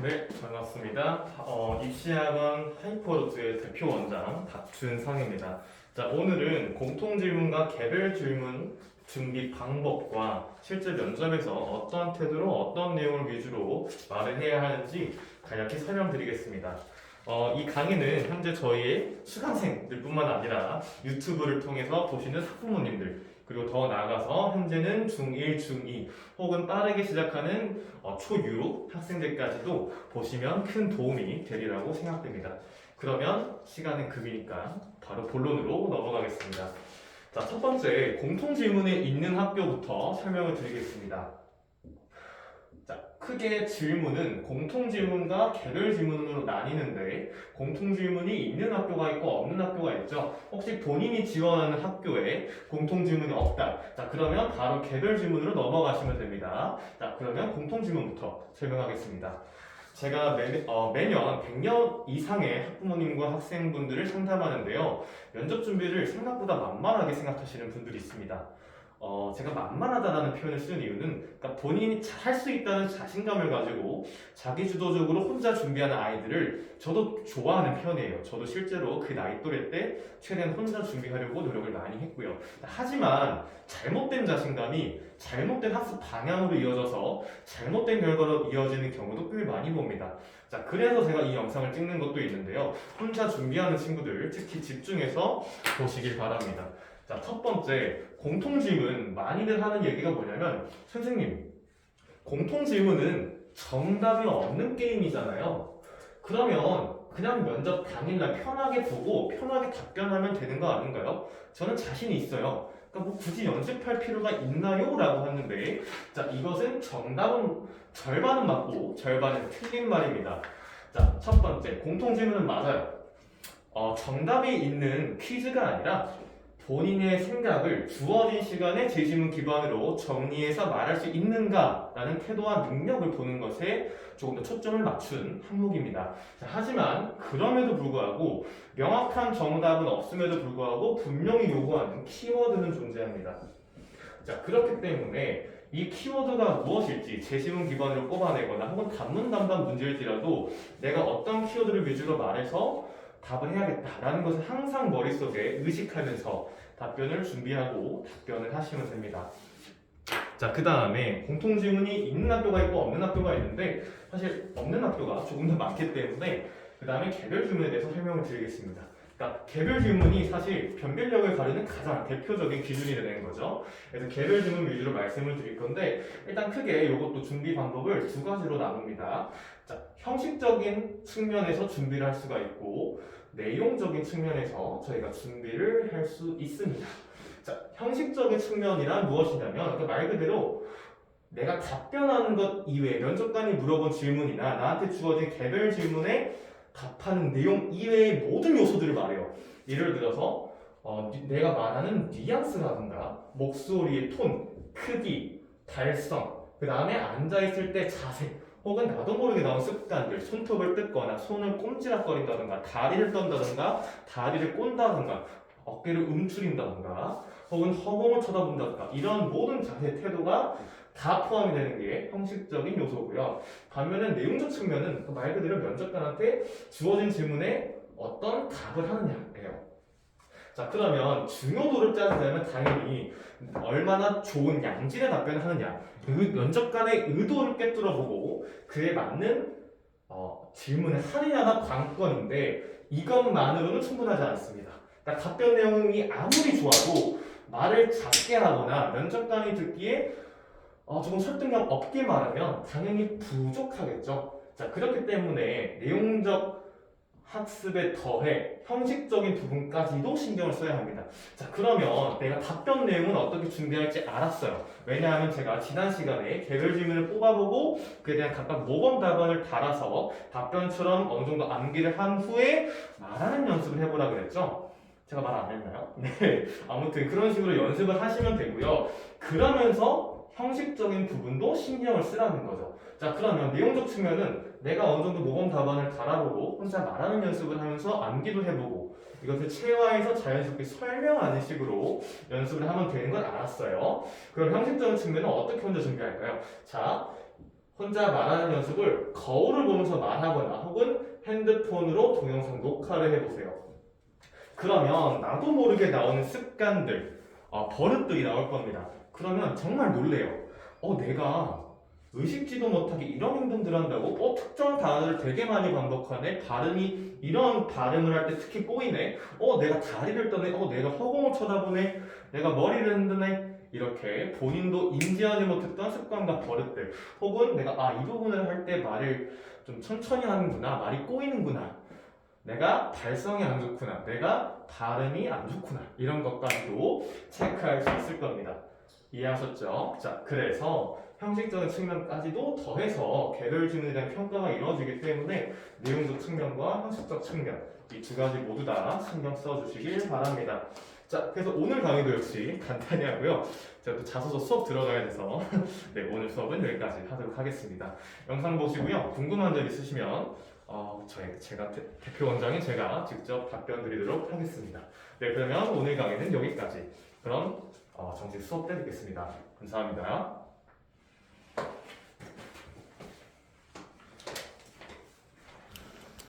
네, 반갑습니다. 입시학원 하이퍼루트의 대표 원장 박준상입니다. 자, 오늘은 공통 질문과 개별 질문 준비 방법과 실제 면접에서 어떠한 태도로 어떤 내용을 위주로 말을 해야 하는지 간략히 설명드리겠습니다. 이 강의는 현재 저희의 수강생들뿐만 아니라 유튜브를 통해서 보시는 학부모님들, 그리고 더 나아가서 현재는 중1, 중2 혹은 빠르게 시작하는 초6 학생들까지도 보시면 큰 도움이 되리라고 생각됩니다. 그러면 시간은 급이니까 바로 본론으로 넘어가겠습니다. 자, 첫 번째 공통 질문에 있는 학교부터 설명을 드리겠습니다. 자, 크게 질문은 공통 질문과 개별 질문으로 나뉘는데 공통 질문이 있는 학교가 있고 없는 학교가 있죠. 혹시 본인이 지원하는 학교에 공통 질문이 없다. 자, 그러면 바로 개별 질문으로 넘어가시면 됩니다. 자, 그러면 공통 질문부터 설명하겠습니다. 제가 매년 100년 이상의 학부모님과 학생분들을 상담하는데요. 면접 준비를 생각보다 만만하게 생각하시는 분들이 있습니다. 제가 만만하다라는 표현을 쓰는 이유는 그러니까 본인이 할 수 있다는 자신감을 가지고 자기주도적으로 혼자 준비하는 아이들을 저도 좋아하는 편이에요. 저도 실제로 그 나이 또래 때 최대한 혼자 준비하려고 노력을 많이 했고요. 하지만 잘못된 자신감이 잘못된 학습 방향으로 이어져서 잘못된 결과로 이어지는 경우도 꽤 많이 봅니다. 자, 그래서 제가 이 영상을 찍는 것도 있는데요. 혼자 준비하는 친구들 특히 집중해서 보시길 바랍니다. 자, 첫 번째, 공통 질문 많이들 하는 얘기가 뭐냐면 선생님, 공통 질문은 정답이 없는 게임이잖아요. 그러면 그냥 면접 당일날 편하게 보고 편하게 답변하면 되는 거 아닌가요? 저는 자신이 있어요. 그러니까 뭐 굳이 연습할 필요가 있나요? 라고 하는데, 자, 이것은 정답은 절반은 맞고 절반은 틀린 말입니다. 자, 첫 번째, 공통 질문은 맞아요. 정답이 있는 퀴즈가 아니라 본인의 생각을 주어진 시간의 제시문 기반으로 정리해서 말할 수 있는가라는 태도와 능력을 보는 것에 조금 더 초점을 맞춘 항목입니다. 자, 하지만 그럼에도 불구하고 명확한 정답은 없음에도 불구하고 분명히 요구하는 키워드는 존재합니다. 자, 그렇기 때문에 이 키워드가 무엇일지 제시문 기반으로 꼽아내거나 혹은 단문 담당 문제일지라도 내가 어떤 키워드를 위주로 말해서 답을 해야겠다라는 것을 항상 머릿속에 의식하면서 답변을 준비하고 답변을 하시면 됩니다. 자, 그 다음에 공통 질문이 있는 학교가 있고 없는 학교가 있는데 사실 없는 학교가 조금 더 많기 때문에 그 다음에 개별 질문에 대해서 설명을 드리겠습니다. 그러니까 개별 질문이 사실 변별력을 가르는 가장 대표적인 기준이 되는 거죠. 그래서 개별 질문 위주로 말씀을 드릴 건데 일단 크게 이것도 준비 방법을 두 가지로 나눕니다. 자, 형식적인 측면에서 준비를 할 수가 있고 내용적인 측면에서 저희가 준비를 할 수 있습니다. 자, 형식적인 측면이란 무엇이냐면 말 그대로 내가 답변하는 것 이외에 면접관이 물어본 질문이나 나한테 주어진 개별 질문에 답하는 내용 이외의 모든 요소들을 말해요. 예를 들어서 내가 말하는 뉘앙스라든가 목소리의 톤, 크기, 발성, 그 다음에 앉아있을 때 자세 혹은 나도 모르게 나온 습관들, 손톱을 뜯거나 손을 꼼지락거린다든가 다리를 떤다든가 다리를 꼰다든가 어깨를 움츠린다든가 혹은 허공을 쳐다본다든가 이런 모든 자세 태도가 다 포함이 되는 게 형식적인 요소고요. 반면에 내용적 측면은 말 그대로 면접관한테 주어진 질문에 어떤 답을 하느냐예요. 자, 그러면 중요도를 따지자면 당연히 얼마나 좋은 양질의 답변을 하느냐, 면접관의 의도를 꿰뚫어보고 그에 맞는 질문을 하느냐가 관건인데 이것만으로는 충분하지 않습니다. 그러니까 답변 내용이 아무리 좋아도 말을 작게 하거나 면접관이 듣기에 조금 설득력 없게 말하면 당연히 부족하겠죠. 자, 그렇기 때문에 내용적 학습에 더해 형식적인 부분까지도 신경을 써야 합니다. 자, 그러면 내가 답변 내용은 어떻게 준비할지 알았어요. 왜냐하면 제가 지난 시간에 개별 질문을 뽑아보고 그에 대한 각각 모범 답안을 달아서 답변처럼 어느 정도 암기를 한 후에 말하는 연습을 해보라 그랬죠. 제가 말 안 했나요? 네. 아무튼 그런 식으로 연습을 하시면 되고요. 그러면서 형식적인 부분도 신경을 쓰라는 거죠. 자, 그러면 내용적 측면은 내가 어느 정도 모범 답안을 달아보고 혼자 말하는 연습을 하면서 암기도 해보고 이것을 체화해서 자연스럽게 설명하는 식으로 연습을 하면 되는 걸 알았어요. 그럼 형식적인 측면은 어떻게 혼자 준비할까요? 자, 혼자 말하는 연습을 거울을 보면서 말하거나 혹은 핸드폰으로 동영상 녹화를 해보세요. 그러면 나도 모르게 나오는 습관들, 버릇들이 나올 겁니다. 그러면 정말 놀래요. 내가 의식지도 못하게 이런 행동들 한다고? 특정 단어를 되게 많이 반복하네? 발음이, 이런 발음을 할 때 특히 꼬이네? 내가 다리를 떠네? 내가 허공을 쳐다보네? 내가 머리를 흔드네? 이렇게 본인도 인지하지 못했던 습관과 버릇들, 혹은 내가 이 부분을 할 때 말을 좀 천천히 하는구나, 말이 꼬이는구나, 내가 발성이 안 좋구나, 내가 발음이 안 좋구나, 이런 것까지도 체크할 수 있을 겁니다. 이해하셨죠? 자, 그래서 형식적인 측면까지도 더해서 개별 질문에 대한 평가가 이루어지기 때문에 내용적 측면과 형식적 측면, 이 두 가지 모두 다 신경 써주시길 바랍니다. 자, 그래서 오늘 강의도 역시 간단히 하고요. 제가 또 자소서 수업 들어가야 돼서 네, 오늘 수업은 여기까지 하도록 하겠습니다. 영상 보시고요. 궁금한 점 있으시면 제가 대표 원장인 제가 직접 답변 드리도록 하겠습니다. 네, 그러면 오늘 강의는 여기까지. 그럼 정식 수업 때 뵙겠습니다. 감사합니다.